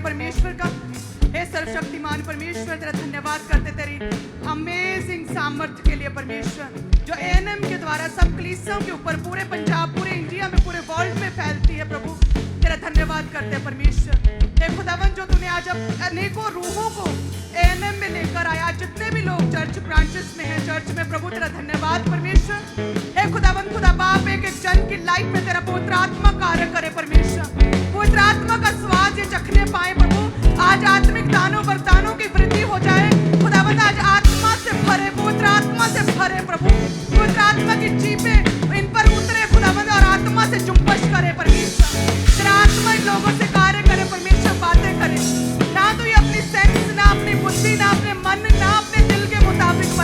परमेश्वर का। हे सर्वशक्तिमान परमेश्वर, तेरा धन्यवाद करते तेरी अमेजिंग सामर्थ्य के लिए परमेश्वर, जो एएनएम के द्वारा सब कलीसियाओं के ऊपर पूरे पंजाब, पूरे इंडिया में, पूरे वर्ल्ड में फैलती है प्रभु। तेरा धन्यवाद करते हैं परमेश्वर। हे खुदावन, जो तूने आज अनेकों रूहों को एएनएम में लेकर आया, जितने भी लोग चर्च ब्रांचेस में हैं, चर्च में प्रभु, तेरा धन्यवाद परमेश्वर। हे खुदावन, खुदा बाप, एक एक जन की लाइफ में तेरा पवित्र आत्मा कार्य करे परमेश्वर। पवित्र आत्मा का स्वाद ये चखने पाए प्रभु। आज आत्मिक दानों वरदानों की वृद्धि हो जाए खुदावन। आज आत्मा से भरे, पवित्र आत्मा से भरे प्रभु। पवित्र आत्मा की जीभें इन पर उतरे खुदावन और आत्मा से जुम्बश करे परमेश्वर। तेरा आत्मा इन लोगों से कार्य करे परमेश्वर, बातें करे ना तो ये अपनी सेंस, ना अपनी बुद्धि, ना अपने मन, ना अपने दिल के मुताबिक,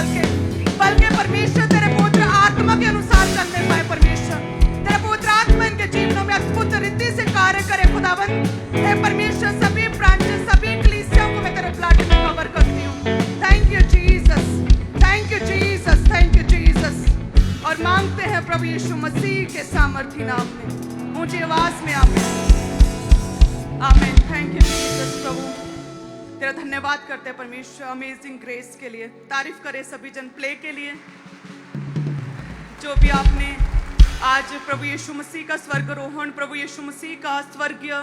बल्कि परमेश्वर तेरे पवित्र आत्मा के अनुसार चलने पाए परमेश्वर। तेरा पवित्र आत्मा इनके जीवनों में अद्भुत रीति से कार्य करे खुदावन। हे परमेश्वर, सभी ब्रांचेस, सभी कलीसियाओं को मैं तेरे ब्लड में कवर करती हूँ। Thank you Jesus, thank you Jesus, thank you Jesus. और मांगते हैं प्रभु यीशु मसीह के सामर्थी नाम में, ऊंची आवाज में आमीन, आमीन। थैंक यू जीसस प्रभु, तेरा धन्यवाद करते हैं परमेश्वर अमेजिंग ग्रेस के लिए। तारीफ करे सभी जन प्ले के लिए, जो भी आपने आज प्रभु यीशु मसीह का स्वर्गारोहण, प्रभु यीशु मसीह का स्वर्गीय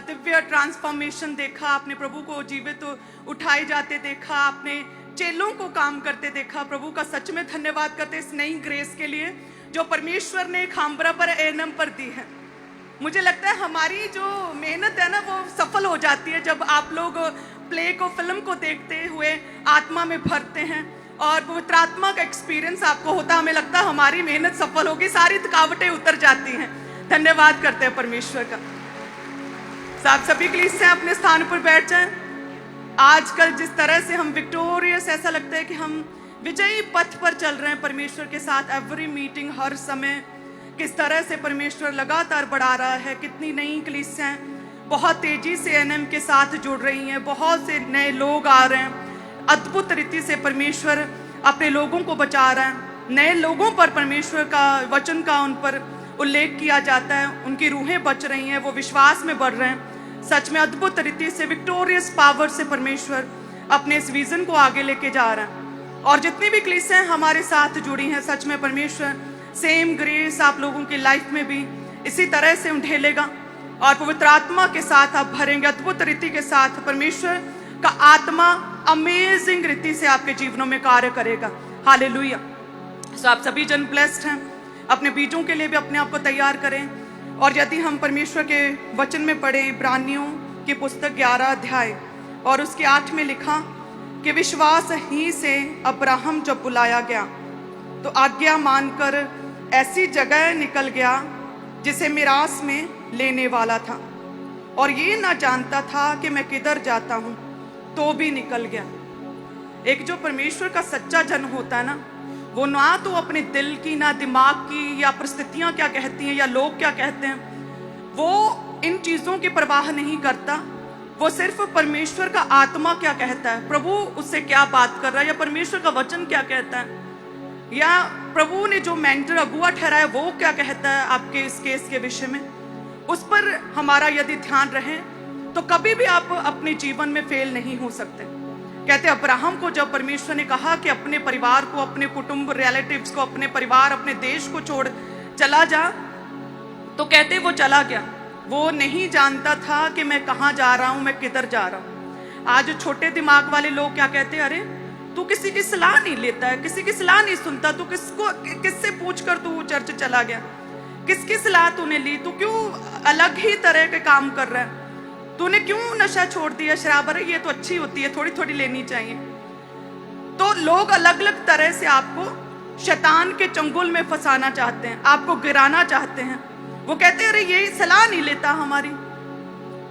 दिव्य ट्रांसफॉर्मेशन देखा, आपने प्रभु को जीवित उठाए जाते देखा, आपने चेलों को काम करते देखा। प्रभु का सच में धन्यवाद करते इस नई ग्रेस के लिए जो परमेश्वर ने खामबरा पर, एएनएम पर दी है। मुझे लगता है हमारी जो मेहनत है ना, वो सफल हो जाती है जब आप लोग प्ले को, फिल्म को देखते हुए आत्मा में भरते हैं और पवित्र आत्मा का एक्सपीरियंस आपको होता है। हमें लगता है हमारी मेहनत सफल होगी, सारी थकावटें उतर जाती हैं। धन्यवाद करते हैं परमेश्वर का। आप सभी कलीसियां अपने स्थान पर बैठ जाएं। आजकल जिस तरह से हम विक्टोरियस, ऐसा लगता है कि हम विजयी पथ पर चल रहे हैं परमेश्वर के साथ। एवरी मीटिंग, हर समय किस तरह से परमेश्वर लगातार बढ़ा रहा है। कितनी नई कलीसियां बहुत तेजी से एएनएम के साथ जुड़ रही हैं, बहुत से नए लोग आ रहे हैं। अद्भुत रीति से परमेश्वर अपने लोगों को बचा रहा है। नए लोगों पर परमेश्वर का वचन का उन पर उल्लेख किया जाता है, उनकी रूहें बच रही हैं, वो विश्वास में बढ़ रहे हैं। सच में अद्भुत रीति से विक्टोरियस पावर से परमेश्वर अपने इस विजन को आगे लेके जा रहा है। और जितनी भी कलीसियां हमारे साथ जुड़ी हैं, सच में परमेश्वर सेम ग्रेस आप लोगों की लाइफ में भी इसी तरह से उंडेलेगा और पवित्र आत्मा के साथ आप भरेंगे। अद्भुत रीति के साथ परमेश्वर का आत्मा अमेजिंग रीति से आपके जीवनों में कार्य करेगा। हालेलुया। सो आप सभी जन ब्लेस्ड हैं। अपने बीजों के लिए भी अपने आप को तैयार करें। और यदि हम परमेश्वर के वचन में पढ़े, इब्रानियों की पुस्तक 11 अध्याय और उसके 8 में लिखा कि विश्वास ही से अब्राहम जब बुलाया गया तो आज्ञा मानकर ऐसी जगह निकल गया जिसे मिरास में लेने वाला था, और ये ना जानता था कि मैं किधर जाता हूं, तो भी निकल गया। एक जो परमेश्वर का सच्चा जन होता है ना, वो ना तो अपने दिल की, ना दिमाग की, या परिस्थितियां क्या कहती हैं या लोग क्या कहते हैं, वो इन चीजों की परवाह नहीं करता। वो सिर्फ परमेश्वर का आत्मा क्या कहता है, प्रभु उससे क्या बात कर रहा है, या परमेश्वर का वचन क्या कहता है, या प्रभु ने जो मेंटर अगुआ ठहराया वो क्या कहता है आपके इस केस के विषय में। उस पर हमारा यदि ध्यान रहे तो कभी भी आप अपने जीवन में फेल नहीं हो सकते। कहते अब्राहम को जब परमेश्वर ने कहा कि अपने परिवार को, अपने कुटुंब, रिलेटिव्स को, अपने परिवार, अपने देश को छोड़ चला जा, तो कहते वो चला गया। वो नहीं जानता था कि मैं कहाँ जा रहा हूँ, मैं किधर जा रहा हूँ। आज छोटे दिमाग वाले लोग क्या कहते हैं, अरे तू किसी की सलाह नहीं लेता है, किसी की सलाह नहीं सुनता, तू किससे पूछकर तू चर्च चला गया, किसकी सलाह तूने ली, तू क्यों अलग ही तरह के काम कर रहा है, तूने क्यों नशा छोड़ दिया, शराब, अरे ये तो अच्छी होती है, थोड़ी थोड़ी लेनी चाहिए। तो लोग अलग अलग तरह से आपको शैतान के चंगुल में फंसाना चाहते हैं, आपको गिराना चाहते हैं। वो कहते हैं अरे ये सलाह नहीं लेता हमारी।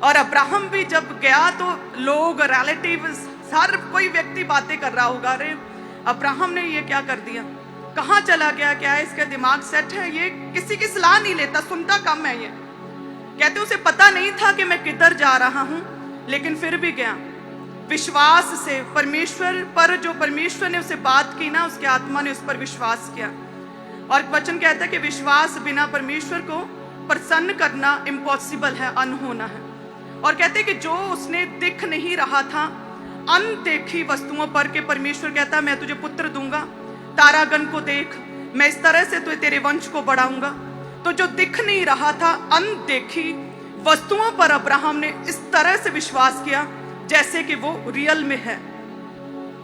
और अब्राहम भी जब गया तो लोग, रिलेटिव्स, हर कोई व्यक्ति बातें कर रहा होगा, अरे अब्राहम ने ये क्या कर दिया, कहाँ चला गया, क्या है इसका दिमाग सेट है, ये किसी की सलाह नहीं लेता, सुनता कम है ये। कहते उसे पता नहीं था कि मैं किधर जा रहा हूं, लेकिन फिर भी गया विश्वास से परमेश्वर पर। जो परमेश्वर ने उसे बात की ना, उसके आत्मा ने उस पर विश्वास किया। और वचन कहता है कि विश्वास बिना परमेश्वर को प्रसन्न करना इम्पॉसिबल है, अनहोना है। और कहते कि जो उसने दिख नहीं रहा था अनदेखी वस्तुओं पर के परमेश्वर कहता मैं तुझे पुत्र दूंगा, तारागण को देख, मैं इस तरह से तुझे तेरे वंश को बढ़ाऊंगा। तो जो दिख नहीं रहा था अनदेखी वस्तुओं पर अब्राहम ने इस तरह से विश्वास किया जैसे कि वो रियल में है।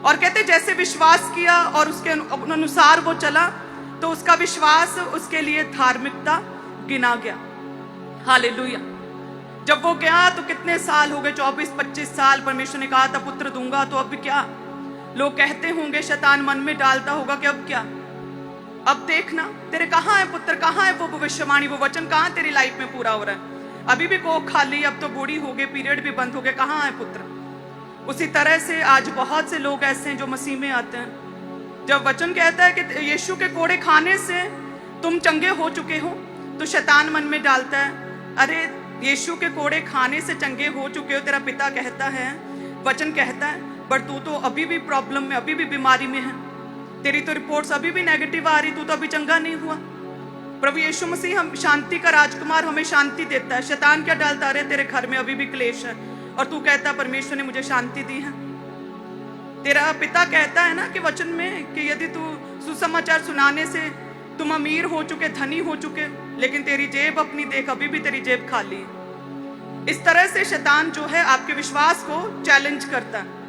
और कहते जैसे विश्वास किया और उसके अनुसार वो चला तो उसका विश्वास उसके लिए धार्मिकता गिना गया। हालेलुया। जब वो गया तो कितने साल हो गए, 24-25 साल। परमेश्वर ने कहा था पुत्र दूंगा, तो अब क्या लोग कहते होंगे, शैतान मन में डालता होगा कि अब क्या, अब देखना तेरे कहाँ है पुत्र, कहाँ है वो भविष्यवाणी, वो वचन कहाँ तेरी लाइफ में पूरा हो रहा है। अभी भी कोख खाली, अब तो बूढ़ी हो गई, पीरियड भी बंद हो गए, कहाँ है पुत्र। उसी तरह से आज बहुत से लोग ऐसे हैं जो मसीह में आते हैं। जब वचन कहता है कि यीशु के कोड़े खाने से तुम चंगे हो चुके हो, तो शैतान मन में डालता है अरे यीशु के कोड़े खाने से चंगे हो चुके हो, तेरा पिता कहता है, वचन कहता है, बट तू तो अभी भी प्रॉब्लम में, अभी भी बीमारी में है, तेरी तो रिपोर्ट्स अभी भी नेगेटिव आ रही, तू तो अभी चंगा नहीं हुआ। प्रभु यीशु मसीह हम शांति का राजकुमार, हमें शांति देता है। शैतान क्या डालता है, तेरे घर में अभी भी क्लेश है, और तू कहता परमेश्वर ने मुझे शांति दी है। तेरा पिता कहता है ना कि वचन में कि यदि तू सुसमाचार सुनाने से तुम अमीर हो चुके, धनी हो चुके, लेकिन तेरी जेब अपनी देख, अभी भी तेरी जेब खाली है। इस तरह से शैतान जो है आपके विश्वास को चैलेंज करता है।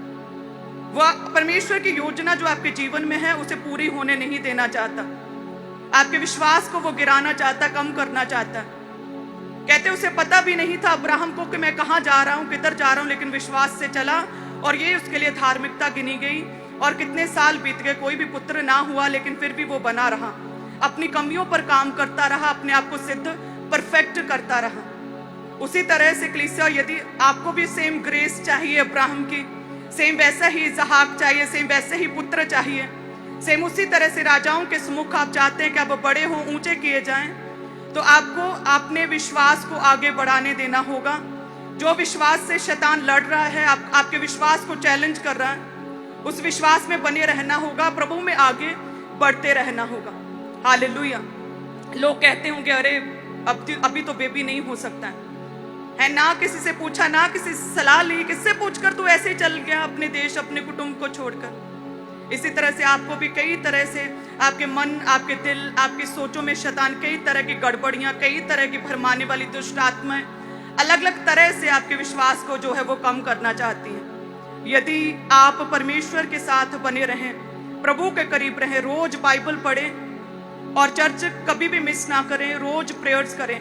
वह परमेश्वर की योजना जो आपके जीवन में है उसे पूरी होने नहीं देना चाहता। आपके विश्वास को वो गिराना चाहता, कम करना चाहता। कहते उसे पता भी नहीं था अब्राहम को कि मैं कहाँ जा रहा हूँ, किधर जा रहा हूँ, लेकिन विश्वास से चला और ये उसके लिए धार्मिकता गिनी गई। और कितने साल बीत गए, कोई भी पुत्र ना हुआ, लेकिन फिर भी वो बना रहा, अपनी कमियों पर काम करता रहा, अपने आप को सिद्ध परफेक्ट करता रहा। उसी तरह से कलीसिया, यदि आपको भी सेम ग्रेस चाहिए अब्राहम की, सेम वैसा ही इसहाक चाहिए, सेम वैसे ही पुत्र चाहिए, सेम उसी तरह से राजाओं के सम्मुख आप चाहते हैं कि आप बड़े हो, ऊंचे किए जाएं, तो आपको अपने विश्वास को आगे बढ़ाने देना होगा। जो विश्वास से शैतान लड़ रहा है, आपके विश्वास को चैलेंज कर रहा है, उस विश्वास में बने रहना होगा, प्रभु में आगे बढ़ते रहना होगा। हालेलुया। लोग कहते होंगे अरे अभी तो बेबी नहीं हो सकता है, ना किसी से पूछा, ना किसी से सलाह ली, किससे पूछकर तू ऐसे ही चल गया अपने देश, अपने कुटुंब को छोड़कर। इसी तरह से आपको भी कई तरह से आपके मन, आपके दिल, आपकी सोचों में शैतान कई तरह की गड़बड़ियां, कई तरह की भरमाने वाली दुष्ट आत्माएं अलग अलग तरह से आपके विश्वास को जो है वो कम करना चाहती हैं। यदि आप परमेश्वर के साथ बने रहें, प्रभु के करीब रहें, रोज बाइबल पढ़ें और चर्च कभी भी मिस ना करें, रोज प्रेयर्स करें,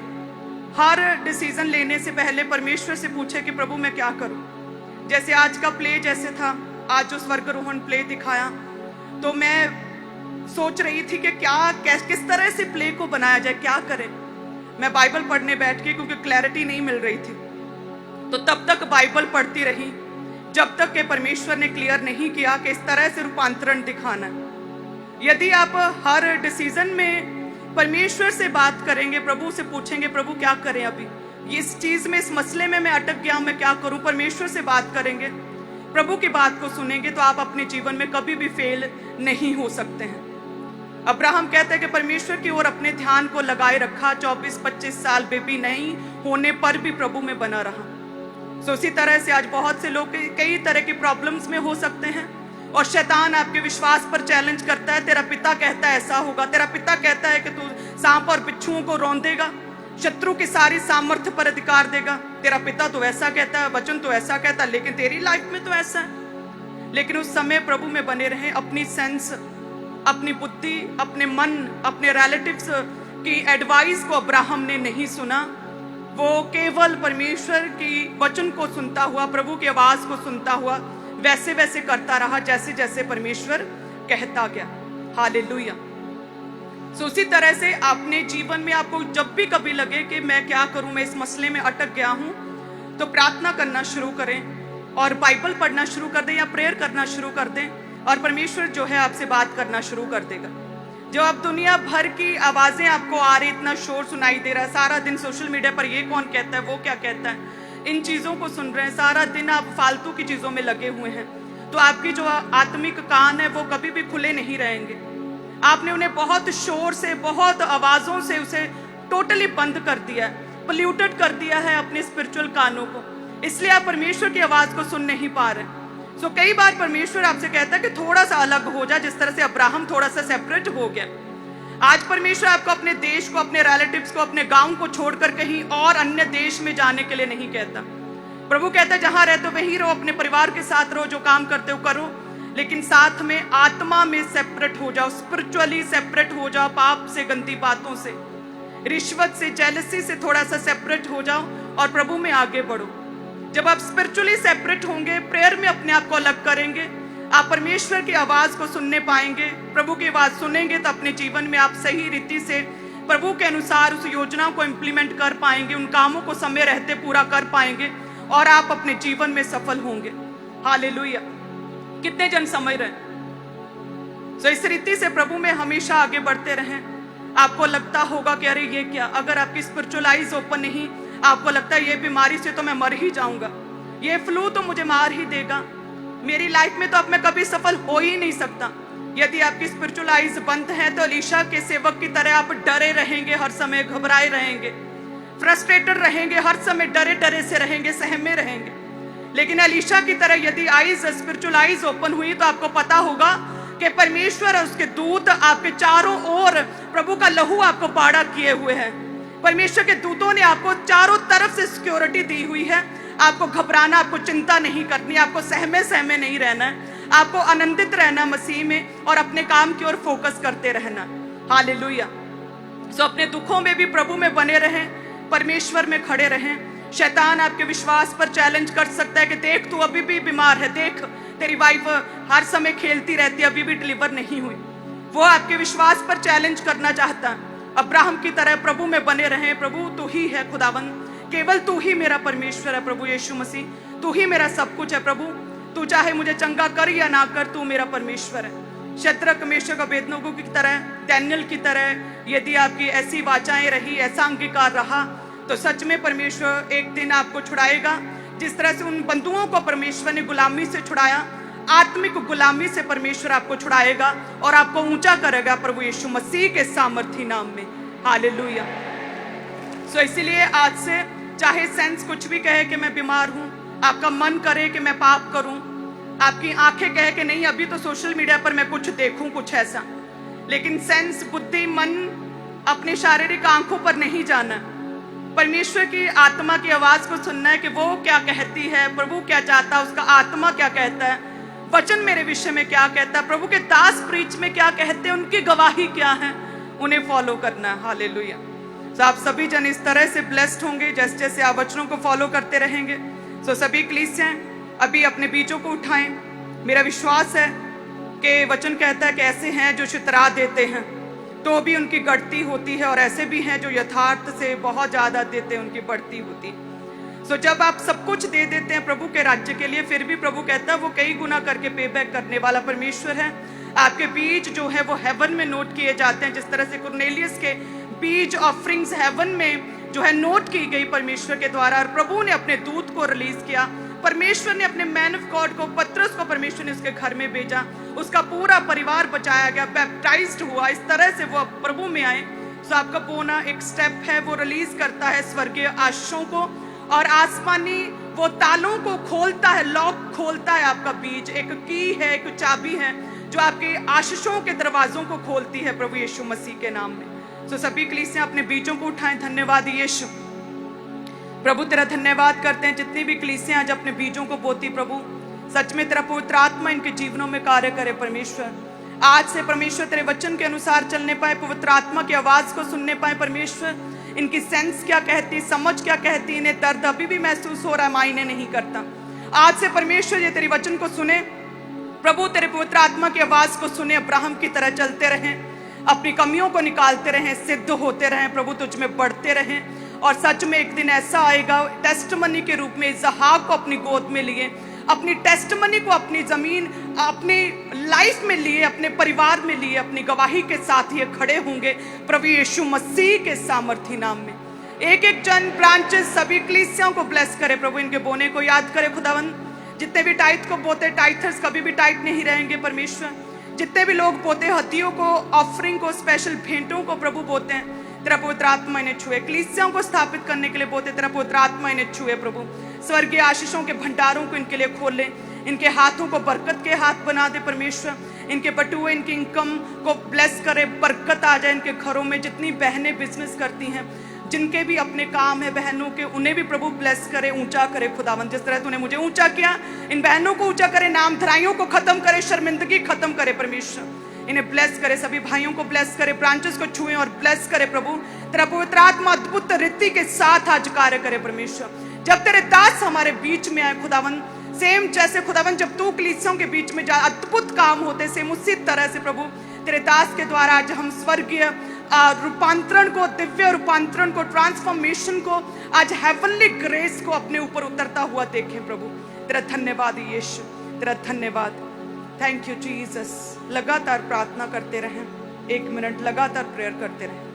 हर डिसीजन लेने से पहले परमेश्वर से पूछे कि प्रभु मैं क्या करूं। जैसे आज का प्ले जैसे था, आज जो स्वर्गारोहण प्ले दिखाया, तो मैं सोच रही थी कि किस तरह से प्ले को बनाया जाए, क्या करें। मैं बाइबल पढ़ने बैठ गई क्योंकि क्लैरिटी नहीं मिल रही थी, तो तब तक बाइबल पढ़ती रही जब तक कि परमेश्वर ने क्लियर नहीं किया कि इस तरह से रूपांतरण दिखाना है। यदि आप हर डिसीजन में परमेश्वर से बात करेंगे, प्रभु से पूछेंगे प्रभु क्या करें, अभी इस चीज में, इस मसले में मैं अटक गया हूं, मैं क्या करूं, परमेश्वर से बात करेंगे, प्रभु की बात को सुनेंगे, तो आप अपने जीवन में कभी भी फेल नहीं हो सकते हैं। अब्राहम कहते हैं कि परमेश्वर की ओर अपने ध्यान को लगाए रखा, 24-25 साल बेबी नहीं होने पर भी प्रभु में बना रहा। सो इसी तरह से आज बहुत से लोग कई तरह की प्रॉब्लम्स में हो सकते हैं और शैतान आपके विश्वास पर चैलेंज करता है। तेरा पिता कहता है ऐसा होगा, तेरा पिता कहता है कि तू सांप और बिच्छुओं को रौंदेगा, शत्रु की सारी सामर्थ्य पर अधिकार देगा, तेरा पिता तो ऐसा कहता है, वचन तो ऐसा कहता है, लेकिन तेरी लाइफ में तो ऐसा है। लेकिन उस समय प्रभु में बने रहें, अपनी सेंस, अपनी बुद्धि, अपने मन, अपने रिलेटिव्स की एडवाइस को अब्राहम ने नहीं सुना। वो केवल परमेश्वर की वचन को सुनता हुआ, प्रभु की आवाज को सुनता हुआ वैसे वैसे करता रहा जैसे जैसे परमेश्वर कहता गया। हालेलुया। सो उसी तरह से अपने जीवन में आपको जब भी कभी लगे कि मैं क्या करूं, मैं इस मसले में अटक गया हूं, तो प्रार्थना करना शुरू करें और बाइबल पढ़ना शुरू कर दें या प्रेयर करना शुरू कर दें, और परमेश्वर जो है आपसे बात करना शुरू कर देगा। जो अब दुनिया भर की आवाजें आपको आ रही, इतना शोर सुनाई दे रहा है, सारा दिन सोशल मीडिया पर ये कौन कहता है, वो क्या कहता है, इन चीजों को सुन रहे हैं, सारा दिन आप फालतू की चीजों में लगे हुए हैं, तो आपकी जो आत्मिक कान है वो कभी भी खुले नहीं रहेंगे। आपने उन्हें बहुत शोर से, बहुत आवाजों से उसे टोटली बंद कर दिया है, पोल्यूटेड कर दिया है अपने स्पिरिचुअल कानों को। इसलिए आप परमेश्वर की आवाज को सुन नहीं पा रहे। सो कई बार परमेश्वर आपसे कहता है कि थोड़ा सा अलग हो जा, जिस तरह से अब्राहम थोड़ा सा सेपरेट हो गया। आज परमेश्वर आपको अपने देश को, अपने रिलेटिव्स को, अपने गांव को छोड़कर कहीं और अन्य देश में जाने के लिए नहीं कहता। प्रभु कहता है जहां रहते हो वहीं रहो, अपने परिवार के साथ रहो, जो काम करते हो करो, लेकिन साथ में आत्मा में सेपरेट हो जाओ, स्पिरिचुअली सेपरेट हो जाओ, पाप से, गंदी बातों से, रिश्वत से, जेलसी से थोड़ा सा सेपरेट हो जाओ और प्रभु में आगे बढ़ो। जब आप स्पिरिचुअली सेपरेट होंगे, प्रेयर में अपने आप को अलग करेंगे, आप परमेश्वर की आवाज को सुनने पाएंगे। प्रभु की आवाज सुनेंगे तो अपने जीवन में आप सही रीति से प्रभु के अनुसार उस योजना को इंप्लीमेंट कर पाएंगे, उन कामों को समय रहते पूरा कर पाएंगे और आप अपने जीवन में सफल होंगे। हालेलुया। कितने जन समझ रहे हैं? तो इस रीति से प्रभु में हमेशा आगे बढ़ते रहें। आपको लगता होगा कि अरे ये क्या, अगर आपकी स्पिरिचुअल आइज ओपन नहीं, आपको लगता है ये बीमारी से तो मैं मर ही जाऊंगा, ये फ्लू तो मुझे मार ही देगा, मेरी लाइफ में तो अब मैं कभी सफल हो ही नहीं सकता। यदि आपकी स्पिरिचुअल आइज बंद है तो एलीशा के सेवक की तरह आप डरे रहेंगे, हर समय घबराए रहेंगे, फ्रस्ट्रेटेड रहेंगे, हर समय डरे डरे से रहेंगे, सहमे रहेंगे। लेकिन एलीशा की तरह यदि आइज, स्पिरिचुअल आइज ओपन हुई तो आपको पता होगा कि परमेश्वर और उसके दूत आपके चारों ओर प्रभु का लहू आपको बाड़ा किए हुए हैं। परमेश्वर के दूतों ने आपको चारों तरफ से सिक्योरिटी दी हुई है। आपको घबराना, आपको चिंता नहीं करनी, आपको सहमे सहमे नहीं रहना है, आपको आनंदित रहना मसीह में और अपने काम की ओर फोकस करते रहना। हालेलुया। सो अपने दुखों में भी प्रभु में बने रहें, परमेश्वर में खड़े रहें। शैतान आपके विश्वास पर चैलेंज कर सकता है कि देख तू अभी भी बीमार है, देख तेरी वाइफ हर समय खेलती रहती है, अभी भी डिलीवर नहीं हुई। वो आपके विश्वास पर चैलेंज करना चाहता है। अब्राहम की तरह प्रभु में बने रहें। प्रभु तू ही है खुदावन, केवल तू ही मेरा परमेश्वर है। प्रभु यीशु मसीह तू ही मेरा सब कुछ है। प्रभु तू चाहे मुझे चंगा कर या ना कर, तू मेरा परमेश्वर है। शद्रक, मेशक, अबेदनगो की तरह, डैनियल की तरह यदि आपकी ऐसी वाचाएं रही, ऐसा अंगीकार रहा, तो सच में परमेश्वर एक दिन आपको छुड़ाएगा। जिस तरह से उन बंधुओं को परमेश्वर ने गुलामी से छुड़ाया, आत्मिक गुलामी से परमेश्वर आपको छुड़ाएगा और आपको ऊंचा करेगा प्रभु यीशु मसीह के सामर्थी नाम में। हालेलुया। सो इसीलिए आज से चाहे सेंस कुछ भी कहे कि मैं बीमार हूं, आपका मन करे कि मैं पाप करूं, आपकी आंखें कहे कि नहीं अभी तो सोशल मीडिया पर मैं कुछ देखूं कुछ ऐसा, लेकिन सेंस, बुद्धि, मन अपनी शारीरिक आंखों पर नहीं जाना। परमेश्वर की आत्मा की आवाज को सुनना है कि वो क्या कहती है, प्रभु क्या चाहता है, उसका आत्मा क्या कहता है, वचन मेरे विषय में क्या कहता है, प्रभु के दास प्रीच में क्या कहते हैं, उनकी गवाही क्या है, उन्हें फॉलो करना है। हालेलुया। तो आप सभी जन इस तरह से ब्लेस्ड होंगे जैसे जैसे आप वचनों को फॉलो करते रहेंगे। सो सभी कलीसियां अभी अपने बीजों को उठाएं। मेरा विश्वास है कि वचन कहता है कि ऐसे हैं जो शितरा देते हैं तो भी उनकी गढ़ती होती है, और ऐसे भी हैं जो यथार्थ से बहुत ज्यादा देते हैं, उनकी बढ़ती होती है। सो जब आप सब कुछ दे देते हैं प्रभु के राज्य के लिए, फिर भी प्रभु कहता है वो कई गुना करके पे बैक करने वाला परमेश्वर है। आपके बीज जो है वो हेवन में नोट किए जाते हैं। जिस तरह से कुरनेलियस के बीज ऑफरिंग्स हेवन में जो है नोट की गई परमेश्वर के द्वारा, और प्रभु ने अपने दूत को रिलीज किया। परमेश्वर ने अपने मैन ऑफ गॉड को, पतरस को परमेश्वर ने उसके घर में भेजा, उसका पूरा परिवार बचाया गया, बैप्टाइज्ड हुआ, इस तरह से वो प्रभु में आए। सो आपका बोना एक स्टेप है, वो रिलीज करता है स्वर्गीय आशीषों को और आसमानी वो तालों को खोलता है, लॉक खोलता है। आपका बीज एक की है, एक चाबी है जो आपके आशीषों के दरवाजों को खोलती है प्रभु यीशु मसीह के नाम में। सो सभी कलीसियां अपने बीजों को उठाएं। धन्यवाद यीशु, प्रभु तेरा धन्यवाद करते हैं। जितनी भी कलीसियां आज अपने बीजों को बोती, प्रभु सच में तेरा पवित्र आत्मा इनके जीवनों में कार्य करे। परमेश्वर आज से परमेश्वर तेरे वचन के अनुसार चलने पाए, पवित्र आत्मा की आवाज को सुनने पाए। परमेश्वर इनकी सेंस क्या कहती, समझ क्या कहती, इन्हें दर्द अभी भी महसूस हो रहा है, मायने नहीं करता। आज से परमेश्वर ये तेरे वचन को सुने प्रभु, तेरे पवित्र आत्मा की आवाज को सुने, अब्राहम की तरह चलते रहें, अपनी कमियों को निकालते रहें, सिद्ध होते रहें प्रभु, तुझ में बढ़ते रहें। और सच में एक दिन ऐसा आएगा, टेस्टमनी के रूप में इसहाक को अपनी गोद में लिए, अपनी टेस्टमनी को अपनी जमीन, अपनी लाइफ में लिए, अपने परिवार में लिए, अपनी गवाही के साथ ये खड़े होंगे प्रभु यीशु मसीह के सामर्थी नाम में। एक एक जन, ब्रांचेस, सभी कलीसियाओं को ब्लेस करे प्रभु, इनके बोने को याद करे खुदावन। जितने भी टाइट को बोते, टाइथर्स कभी भी टाइट नहीं रहेंगे परमेश्वर। जितने भी लोग बोते, हदियों को, ऑफरिंग को, स्पेशल भेंटों को प्रभु बोते हैं, तेरा पवित्र आत्मा इन्हें छुए। कलीसियाओं को स्थापित करने के लिए बोते, तेरा पवित्र आत्मा इन्हें छुए प्रभु। स्वर्गीय आशीषों के भंडारों को इनके लिए खोल ले, इनके हाथों को बरकत के हाथ बना दे परमेश्वर, इनके बटुए, इनकी इनकम को ब्लेस करे, बरकत आ जाए इनके घरों में। जितनी बहनें बिजनेस करती हैं, जिनके भी अपने काम है बहनों के, उन्हें भी प्रभु ब्लेस करे, ऊंचा करे खुदावन। जिस तरह तूने मुझे ऊंचा किया, इन बहनों को ऊंचा करे, नाम धराइयों को खत्म करे, शर्मिंदगी खत्म करे परमेश्वर। इन्हें ब्लेस करे, सभी भाइयों को ब्लेस करे, ब्रांचेस को छुए और ब्लेस करे प्रभु। तेरा पवित्र आत्मा अद्भुत रीति के साथ आज कार्य करे परमेश्वर। जब तेरे दास हमारे बीच में आए खुदावन, सेम जैसे खुदावन जब तू कलीसियों के बीच में जा अद्भुत काम होते, सेम उसी तरह से प्रभु तेरे दास के द्वारा आज हम स्वर्गीय रूपांतरण को, दिव्य रूपांतरण को, ट्रांसफॉर्मेशन को, आज हेवनली ग्रेस को अपने ऊपर उतरता हुआ देखें प्रभु। तेरा धन्यवाद यीशु, तेरा धन्यवाद। Thank you Jesus. लगातार प्रार्थना करते रहें, 1 मिनट लगातार प्रेयर करते रहें।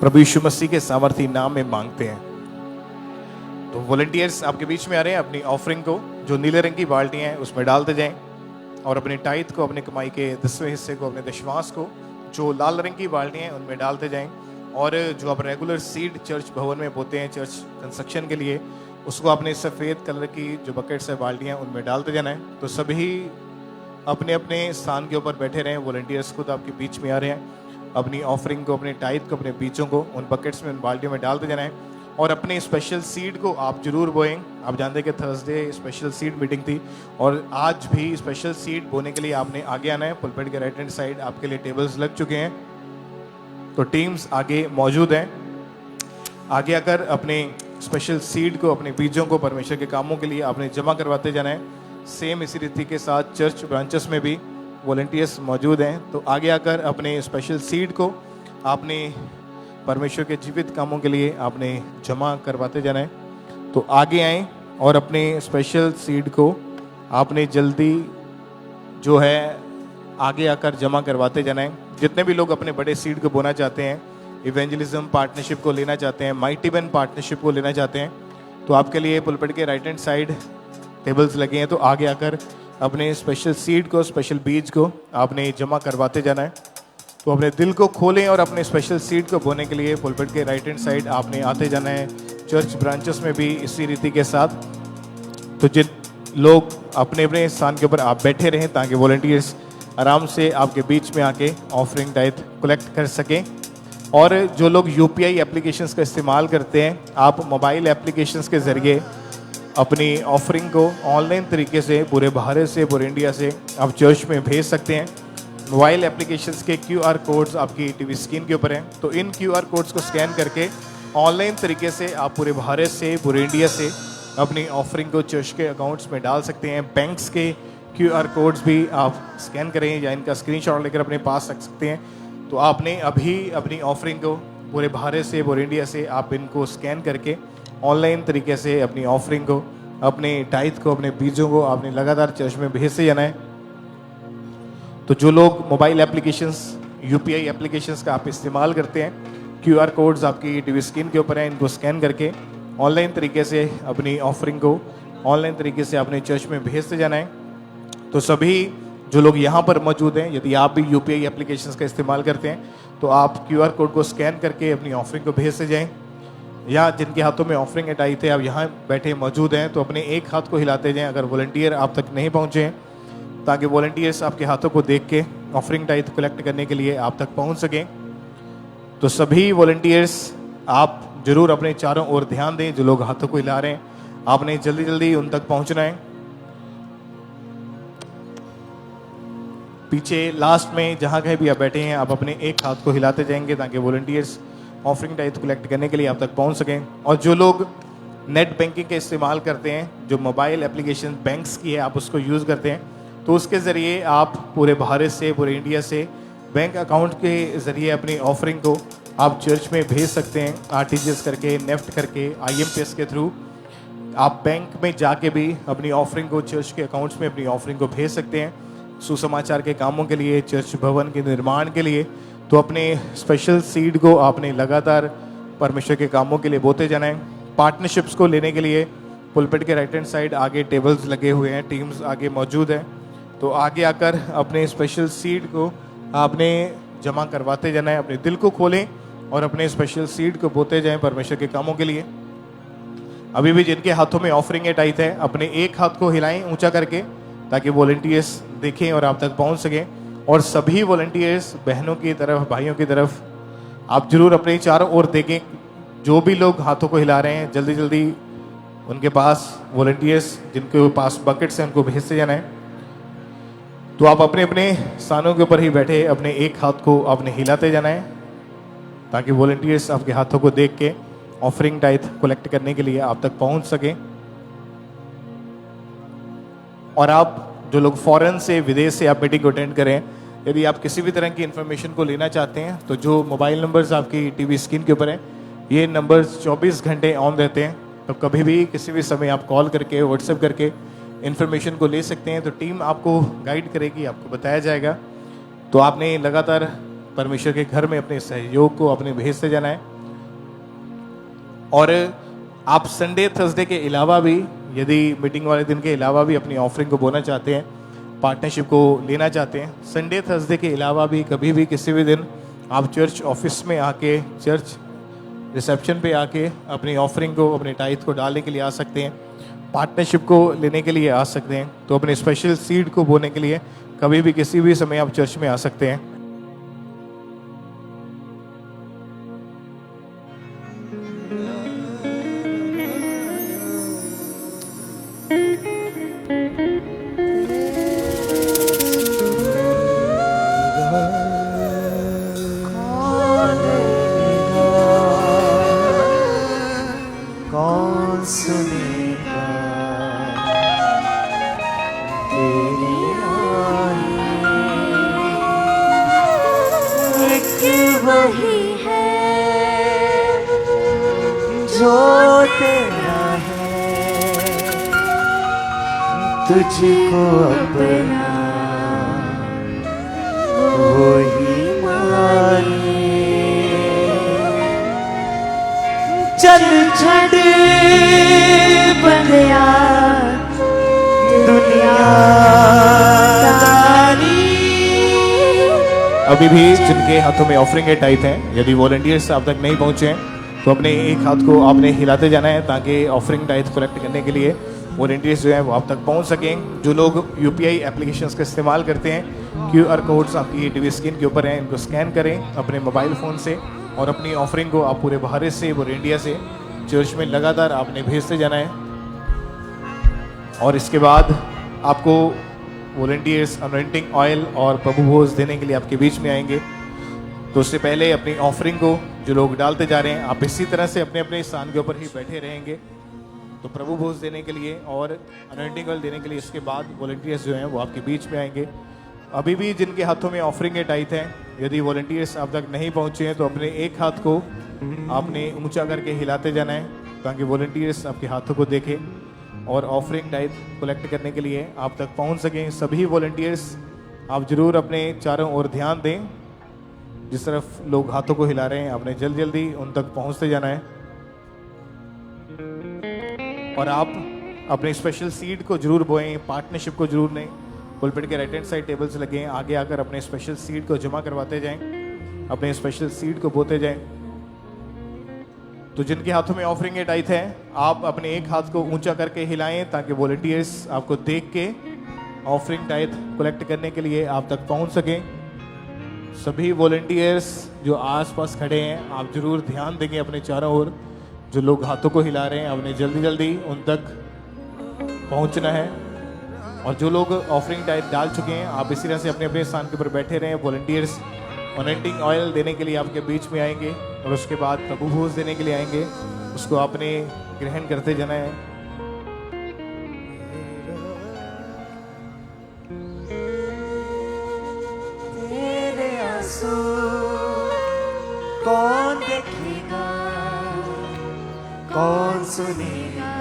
प्रभु यीशु मसीह के सामर्थी नाम में मांगते हैं। तो वॉलंटियर्स आपके बीच में आ रहे हैं, अपनी ऑफरिंग को जो नीले रंग की बाल्टी हैं उसमें डालते जाएं, और अपने टाइथ को, अपने कमाई के 10वें हिस्से को, अपने दशमांश को जो लाल रंग की बाल्टी हैं उनमें डालते जाएं, और जो आप रेगुलर सीड चर्च भवन में बोते हैं चर्च कंस्ट्रक्शन के लिए, उसको अपने सफ़ेद कलर की जो बकेट्स है, बाल्टियाँ, उनमें डालते जाना है। तो सभी अपने अपने स्थान के ऊपर बैठे रहें। वॉलंटियर्स खुद आपके बीच में आ रहे हैं, अपनी ऑफरिंग को, अपने टाइथ को, अपने बीजों को उन बकेट्स में, उन बाल्टियों में डालते जाना है। और अपने स्पेशल सीड को आप जरूर बोएं। आप जानते हैं कि थर्सडे स्पेशल सीड मीटिंग थी, और आज भी स्पेशल सीड बोने के लिए आपने आगे आना है। पुलपेट के राइट हैंड साइड आपके लिए टेबल्स लग चुके हैं, तो टीम्स आगे मौजूद हैं। आगे आकर अपने स्पेशल सीड को, अपने बीजों को परमेश्वर के कामों के लिए आपने जमा करवाते जाना है। सेम इसी रीति के साथ चर्च ब्रांचेस में भी वॉलंटियर्स मौजूद हैं। तो आगे आकर अपने स्पेशल सीड को आपने परमेश्वर के जीवित कामों के लिए आपने जमा करवाते जाना है। तो आगे आएँ और अपने स्पेशल सीड को आपने जल्दी जो है आगे आकर जमा करवाते जाना है। जितने भी लोग अपने बड़े सीड को बोना चाहते हैं, इवेंजलिज्म पार्टनरशिप को लेना चाहते हैं, माइटी मैन पार्टनरशिप को लेना चाहते हैं, तो आपके लिए पुलपेट के राइट हैंड साइड टेबल्स लगे हैं। तो आगे आकर अपने स्पेशल सीड को, स्पेशल बीज को आपने जमा करवाते जाना है। तो अपने दिल को खोलें और अपने स्पेशल सीड को बोने के लिए पुलपेट के राइट हैंड साइड आपने आते जाना है। चर्च ब्रांचेस में भी इसी रीति के साथ। तो जिन लोग अपने अपने स्थान के ऊपर आप बैठे रहें, ताकि वॉलंटियर्स आराम से आपके बीच में आके ऑफरिंग टाइथ कलेक्ट कर सकें। और जो लोग यूपीआई एप्लीकेशंस का इस्तेमाल करते हैं, आप मोबाइल एप्लीकेशंस के ज़रिए अपनी ऑफरिंग को ऑनलाइन तरीके से पूरे भारत से, पूरे इंडिया से आप चर्च में भेज सकते हैं। मोबाइल एप्लीकेशंस के QR कोड्स आपकी टीवी स्क्रीन के ऊपर हैं। तो इन QR कोड्स को स्कैन करके ऑनलाइन तरीके से आप पूरे भारत से, पूरे इंडिया से अपनी ऑफरिंग को चर्च के अकाउंट्स में डाल सकते हैं। बैंक्स के QR कोड्स भी आप स्कैन करें या इनका स्क्रीनशॉट लेकर अपने पास रख सकते हैं। तो आपने अभी अपनी ऑफरिंग को पूरे भारत से, पूरे इंडिया से आप इनको स्कैन करके ऑनलाइन तरीके से अपनी ऑफरिंग को, अपने टाइथ को, अपने बीजों को आपने लगातार चर्च में भेजते जाना है। तो जो लोग मोबाइल एप्लीकेशंस, यूपीआई एप्लीकेशंस का आप इस्तेमाल करते हैं, QR कोड्स आपकी टीवी स्क्रीन के ऊपर हैं, इनको स्कैन करके ऑनलाइन तरीके से अपनी ऑफरिंग को ऑनलाइन तरीके से अपने चर्च में भेजते जाना है। तो सभी जो लोग यहाँ पर मौजूद हैं, यदि आप भी यूपीआई एप्लीकेशंस का इस्तेमाल करते हैं, तो आप QR कोड को स्कैन करके अपनी ऑफरिंग को भेजते जाएं। या जिनके हाथों में ऑफरिंग है टाइथ है, आप यहाँ बैठे मौजूद हैं, तो अपने एक हाथ को हिलाते जाएं अगर वॉलंटियर आप तक नहीं पहुँचे हैं, ताकि वॉलंटियर्स आपके हाथों को देख के ऑफरिंग टाइथ कलेक्ट करने के लिए आप तक पहुँच सकें। तो सभी वॉलंटियर्स आप जरूर अपने चारों ओर ध्यान दें। जो लोग हाथों को हिला रहे हैं, आपने जल्दी जल्दी उन तक पहुँचना है। पीछे लास्ट में जहाँ कहीं भी आप बैठे हैं, आप अपने एक हाथ को हिलाते जाएंगे ताकि वॉलंटियर्स ऑफरिंग टाइथ कलेक्ट करने के लिए आप तक पहुंच सकें। और जो लोग नेट बैंकिंग का इस्तेमाल करते हैं, जो मोबाइल एप्लीकेशन बैंक्स की है, आप उसको यूज़ करते हैं, तो उसके ज़रिए आप पूरे भारत से, पूरे इंडिया से बैंक अकाउंट के ज़रिए अपनी ऑफरिंग को आप चर्च में भेज सकते हैं। RTGS करके, नेफ्ट करके, IMPS के थ्रू। आप बैंक में जाके भी अपनी ऑफरिंग को चर्च के अकाउंट्स में अपनी ऑफरिंग को भेज सकते हैं, सुसमाचार के कामों के लिए, चर्च भवन के निर्माण के लिए। तो अपने स्पेशल सीड को आपने लगातार परमेश्वर के कामों के लिए बोते जाना है। पार्टनरशिप्स को लेने के लिए पुलपिट के राइट हैंड साइड आगे टेबल्स लगे हुए हैं, टीम्स आगे मौजूद हैं। तो आगे आकर अपने स्पेशल सीड को आपने जमा करवाते जाना है। अपने दिल को खोलें और अपने स्पेशल सीड को बोते जाएं परमेश्वर के कामों के लिए। अभी भी जिनके हाथों में ऑफरिंग है टाइट है, अपने एक हाथ को हिलाएं ऊंचा करके, ताकि वॉलंटियर्स देखें और आप तक पहुंच सकें। और सभी वॉलंटियर्स बहनों की तरफ, भाइयों की तरफ आप जरूर अपने चारों ओर देखें। जो भी लोग हाथों को हिला रहे हैं, जल्दी जल्दी उनके पास वॉलंटियर्स जिनके पास बकेट्स हैं उनको भेजते जाना है। तो आप अपने अपने स्थानों के ऊपर ही बैठे अपने एक हाथ को आपने हिलाते जाना है, ताकि वॉलंटियर्स आपके हाथों को देख के ऑफरिंग टाइथ कलेक्ट करने के लिए आप तक पहुंच सके। और आप जो लोग फॉरेन से, विदेश से आप मीटिंग को अटेंड करें, यदि आप किसी भी तरह की इंफॉर्मेशन को लेना चाहते हैं तो जो मोबाइल नंबर्स आपकी टीवी स्क्रीन के ऊपर हैं, ये नंबर्स 24 घंटे ऑन रहते हैं। तो कभी भी किसी भी समय आप कॉल करके, व्हाट्सएप करके इन्फॉर्मेशन को ले सकते हैं। तो टीम आपको गाइड करेगी, आपको बताया जाएगा। तो आपने लगातार परमेश्वर के घर में अपने सहयोग को अपने भेजते जाना है। और आप संडे थर्सडे के अलावा भी, यदि मीटिंग वाले दिन के अलावा भी अपनी ऑफरिंग को बोना चाहते हैं, पार्टनरशिप को लेना चाहते हैं, संडे थर्सडे के अलावा भी कभी भी किसी भी दिन आप चर्च ऑफिस में आके, चर्च रिसेप्शन पे आके अपनी ऑफरिंग को, अपने टाइथ को डालने के लिए आ सकते हैं, पार्टनरशिप को लेने के लिए आ सकते हैं। तो अपने स्पेशल सीड को बोने के लिए कभी भी किसी भी समय आप चर्च में आ सकते हैं। कौन सुनेगा तेरी आही, एक वही है जो तेरा है, तुझको अपना वही माने। चल छड़ बंदिया दुनिया दारी। अभी भी जिनके हाथों में ऑफरिंग है टाइट है, यदि वॉलंटियर्स आप तक नहीं पहुंचे हैं तो अपने एक हाथ को आपने हिलाते जाना है, ताकि ऑफरिंग टाइट कलेक्ट करने के लिए वॉलंटियर्स जो हैं वो आप तक पहुंच सकें। जो लोग यूपीआई एप्लीकेशंस का इस्तेमाल करते हैं, क्यूआर कोड्स आपकी टीवी स्क्रीन के ऊपर हैं, इनको स्कैन करें अपने मोबाइल फ़ोन से और अपनी ऑफरिंग को आप पूरे भारत से और इंडिया से चर्च में लगातार आपने भेजते जाना है। और इसके बाद आपको वॉलंटियर्स अनॉइंटिंग ऑयल और प्रभु भोज देने के लिए आपके बीच में आएंगे। तो उससे पहले अपनी ऑफरिंग को जो लोग डालते जा रहे हैं, आप इसी तरह से अपने अपने स्थान के ऊपर ही बैठे रहेंगे। तो प्रभु भोज देने के लिए और अनॉइंटिंग ऑयल देने के लिए इसके बाद वॉलंटियर्स जो हैं वो आपके बीच में आएंगे। अभी भी जिनके हाथों में ऑफरिंग है टाइट है, यदि वॉलंटियर्स आप तक नहीं पहुंचे हैं तो अपने एक हाथ को आपने ऊंचा करके हिलाते जाना है, ताकि वॉलंटियर्स आपके हाथों को देखें और ऑफरिंग टाइट कलेक्ट करने के लिए आप तक पहुंच सकें। सभी वॉलंटियर्स आप जरूर अपने चारों ओर ध्यान दें, जिस तरफ लोग हाथों को हिला रहे हैं आपने जल्दी जल्दी उन तक पहुंचते जाना है। और आप अपने स्पेशल सीड को जरूर बोएं, पार्टनरशिप को जरूर लें। पुलपिट के राइट हैंड साइड टेबल्स लगे हैं, आगे आकर अपने स्पेशल सीड को जमा करवाते जाएं, अपने स्पेशल सीड को बोते जाएं। तो जिनके हाथों में ऑफरिंग है टाइट है, आप अपने एक हाथ को ऊंचा करके हिलाएं, ताकि वॉलंटियर्स आपको देख के ऑफरिंग टाइट कलेक्ट करने के लिए आप तक पहुंच सकें। सभी वॉलंटियर्स जो आसपास खड़े हैं, आप जरूर ध्यान देंगे अपने चारों ओर। जो लोग हाथों को हिला रहे हैं आपने जल्दी जल्दी उन तक पहुंचना है। और जो लोग ऑफरिंग टाइट डाल चुके हैं, आप इसी तरह से अपने अपने स्थान के ऊपर बैठे रहें। वॉलंटियर्स अनॉइंटिंग ऑयल देने के लिए आपके बीच में आएंगे और उसके बाद प्रभु भोज देने के लिए आएंगे, उसको आपने ग्रहण करते जाना है। तेरे आंसू कौन देखेगा, कौन सुनेगा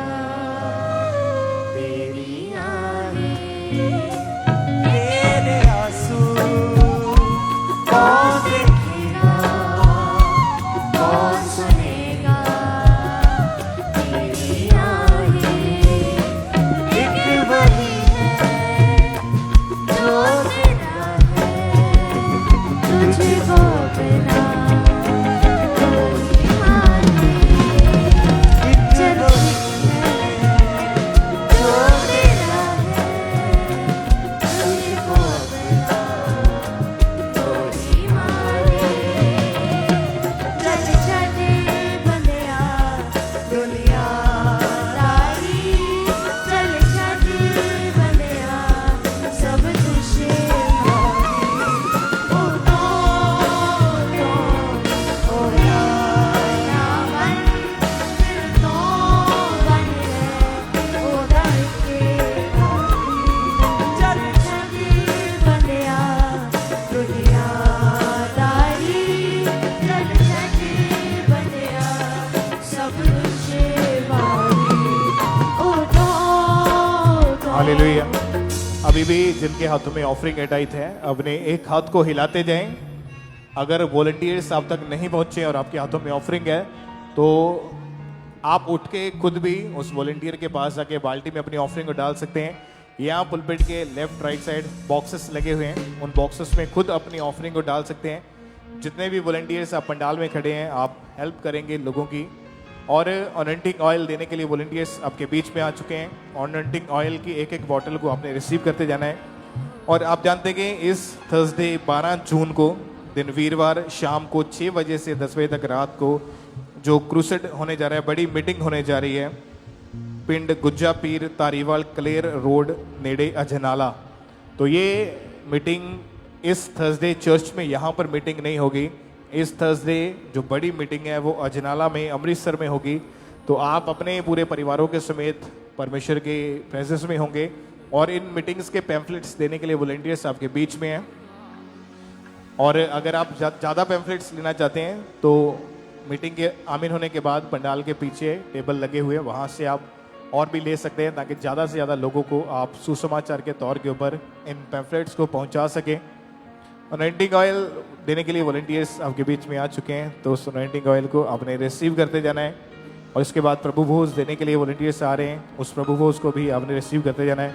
अभी भी जिनके हाथों में ऑफरिंग एटाइट है, अपने एक हाथ को हिलाते जाएं। अगर वॉलंटियर्स आप तक नहीं पहुंचे और आपके हाथों में ऑफरिंग है तो आप उठ के खुद भी उस वॉलंटियर के पास जाके बाल्टी में अपनी ऑफरिंग को डाल सकते हैं। यहाँ पुलपिट के लेफ्ट राइट साइड बॉक्सेस लगे हुए हैं, उन बॉक्सेस में खुद अपनी ऑफरिंग को डाल सकते हैं। जितने भी वॉलंटियर्स आप पंडाल में खड़े हैं, आप हेल्प करेंगे लोगों की। और अनॉइंटिंग ऑयल देने के लिए वॉलंटियर्स आपके बीच में आ चुके हैं। अनॉइंटिंग ऑयल की एक एक बॉटल को आपने रिसीव करते जाना है। और आप जानते हैं कि इस थर्सडे 12 जून को दिन वीरवार शाम को 6 बजे से 10 बजे तक रात को जो क्रूसेड होने जा रहा है, बड़ी मीटिंग होने जा रही है पिंड गुज्जा पीर तारीवाल कलेर रोड नेड़े अजनाला। तो ये मीटिंग इस थर्सडे चर्च में यहाँ पर मीटिंग नहीं होगी। इस थर्सडे जो बड़ी मीटिंग है वो अजनाला में अमृतसर में होगी। तो आप अपने पूरे परिवारों के समेत परमेश्वर के प्रेजेंस में होंगे। और इन मीटिंग्स के पैम्फलेट्स देने के लिए वॉलंटियर्स आपके बीच में हैं। और अगर आप ज़्यादा पैम्फलेट्स लेना चाहते हैं तो मीटिंग के आमिर होने के बाद पंडाल के पीछे टेबल लगे हुए हैं, वहाँ से आप और भी ले सकते हैं ताकि ज़्यादा से ज़्यादा लोगों को आप सुसमाचार के तौर के ऊपर इन पैम्फलेट्स को पहुँचा सकें। अनॉइंटिंग ऑयल देने के लिए वॉलंटियर्स आपके बीच में आ चुके हैं, तो उस अनॉइंटिंग ऑयल को आपने रिसीव करते जाना है। और इसके बाद प्रभु भोज देने के लिए वॉलंटियर्स आ रहे हैं, उस प्रभु भोज को भी आपने रिसीव करते जाना है।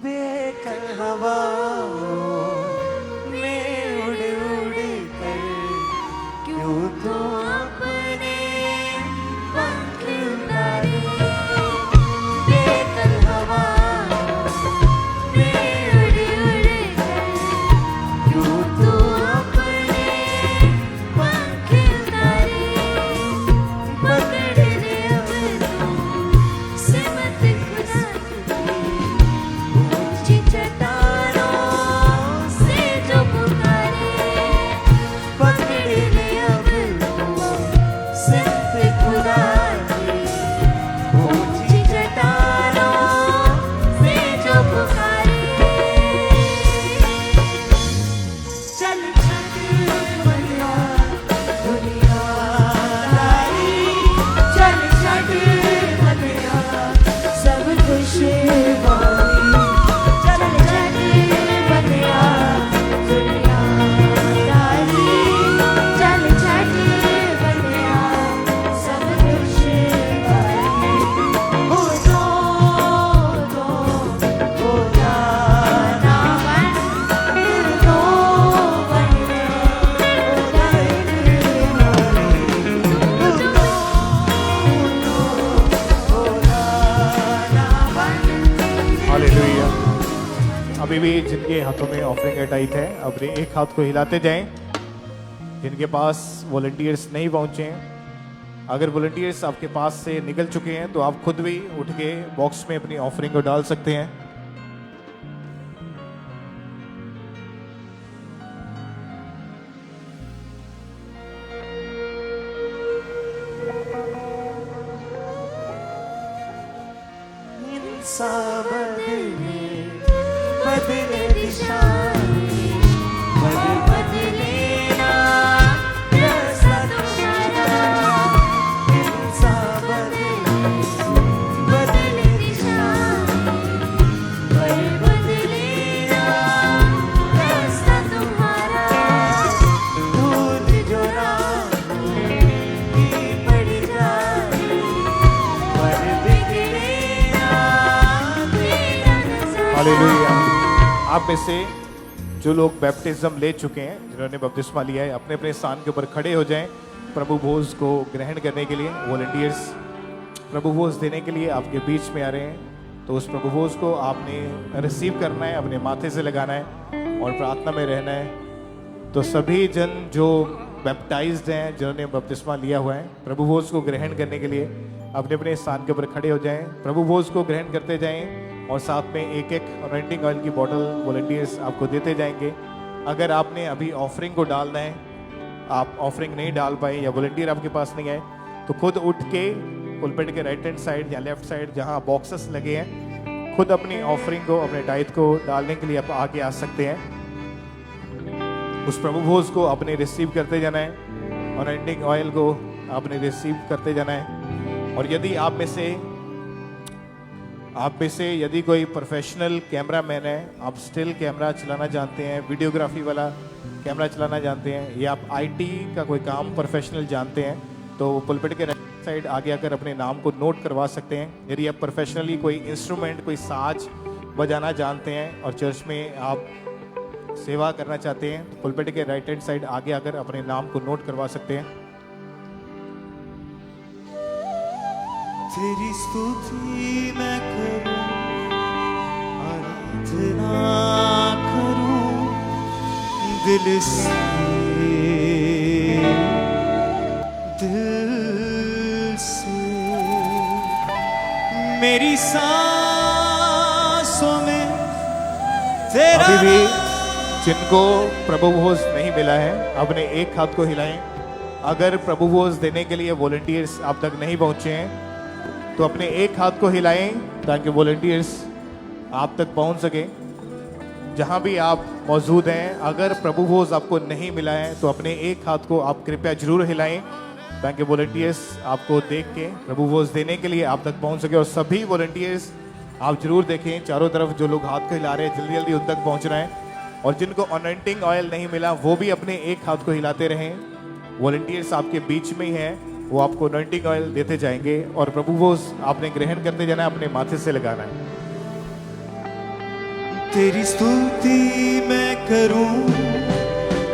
बेकल हवाओं में उड़ उड़ कर क्यों तो अपने पंख उतारे। बेकल हवाओं में उड़ उड़ कर क्यों तो अपने पंख उतारे। पकड़ ले अब तो सिमट खुदा ऊंची चट्टानों से जो पुकारे। पकड़ ले अब तो सिमट खुदा की ऊंची चट्टानों से जो पुकारे। चल छठ बनिया दुनियादारी, चल छठ बनिया सब कुछ वाली। चल छठ बनिया दुनियादारी, चल छठ बनिया सब कुछ वाली। हो जाना मन तो बने हालेलुया। अभी भी जिनके हाथों में ऑफरिंग एटाइट है, अपने एक हाथ को हिलाते जाएं। जिनके पास वॉलंटियर्स नहीं पहुंचे हैं, अगर वॉलंटियर्स आपके पास से निकल चुके हैं तो आप खुद भी उठ के बॉक्स में अपनी ऑफरिंग को डाल सकते हैं। इंसान बदले दिशा, बदले ना रास्ता तुम्हारा। इंसान बदले दिशा, बदले ना रास्ता तुम्हारा। भूल जो राह की पड़ जाए, पर बिगड़े ना तेरा नज़ारा। हालेलुया। आप में से जो लोग बैप्टिज्म ले चुके हैं, जिन्होंने बपतिस्मा लिया है, अपने अपने स्थान के ऊपर खड़े हो जाएं प्रभु भोज को ग्रहण करने के लिए। वॉलंटियर्स प्रभु भोज देने के लिए आपके बीच में आ रहे हैं, तो उस प्रभु भोज को आपने रिसीव करना है, अपने माथे से लगाना है और प्रार्थना में रहना है। तो सभी जन जो बैप्टाइज्ड हैं, जिन्होंने बपतिस्मा लिया हुआ है, प्रभु भोज को ग्रहण करने के लिए अपने अपने स्थान के ऊपर खड़े हो जाएं, प्रभु भोज को ग्रहण करते जाएं। और साथ में एक एक अनॉइंटिंग ऑयल की बोतल वॉलंटियर्स आपको देते जाएंगे। अगर आपने अभी ऑफरिंग को डालना है, आप ऑफरिंग नहीं डाल पाए या वॉलंटियर आपके पास नहीं आए, तो खुद उठ के पुलपिट के राइट हैंड साइड या लेफ्ट साइड जहां बॉक्सेस लगे हैं, खुद अपनी ऑफरिंग को, अपने टाइट को डालने के लिए आप आगे आ सकते हैं। उस प्रभु भोज को आपने रिसीव करते जाना है, अनॉइंटिंग ऑयल को आपने रिसीव करते जाना है। और यदि आप में से यदि कोई प्रोफेशनल कैमरामैन है, आप स्टिल कैमरा चलाना जानते हैं, वीडियोग्राफी वाला कैमरा चलाना जानते हैं, या आप आईटी का कोई काम प्रोफेशनल जानते हैं, तो पुलपिट के राइट साइड आगे आकर अपने नाम को नोट करवा सकते हैं। यदि आप प्रोफेशनली कोई इंस्ट्रूमेंट, कोई साज बजाना जानते हैं और चर्च में आप सेवा करना चाहते हैं, तो पुलपिट के राइट हैंड साइड आगे आकर अपने नाम को नोट करवा सकते हैं। तेरी स्तुति मैं करूं, आराधना करूं दिल से, दिल से। मेरी सांसों में तेरा अभी भी जिनको प्रभु भोज नहीं मिला है, अपने एक हाथ को हिलाएं। अगर प्रभु भोज देने के लिए वॉलंटियर्स आप तक नहीं पहुंचे हैं, तो अपने एक हाथ को हिलाएं ताकि वॉलंटियर्स आप तक पहुंच सके। जहां भी आप मौजूद हैं, अगर प्रभु भोज आपको नहीं मिला है, तो अपने एक हाथ को आप कृपया जरूर हिलाएं ताकि वॉलंटियर्स आपको देख के प्रभु भोज देने के लिए आप तक पहुंच सके। और सभी वॉलंटियर्स आप जरूर देखें, चारों तरफ जो लोग हाथ को हिला रहे हैं जल्दी जल्दी उन तक पहुंच रहे हैं। और जिनको अनॉइंटिंग ऑयल नहीं मिला, वो भी अपने एक हाथ को हिलाते रहें। वॉलंटियर्स आपके बीच में ही हैं, वो आपको अनॉइंटिंग ऑयल देते जाएंगे और प्रभु भोज आपने ग्रहण करते जाना है, अपने माथे से लगाना है। तेरी स्तुति मैं करूं,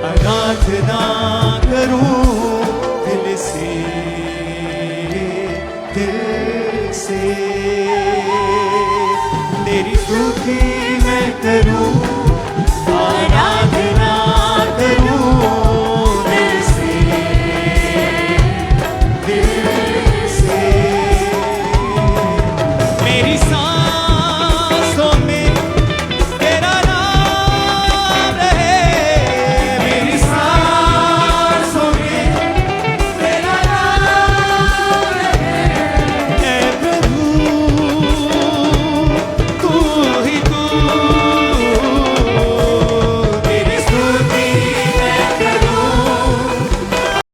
आराधना करूं दिल से, दिल से।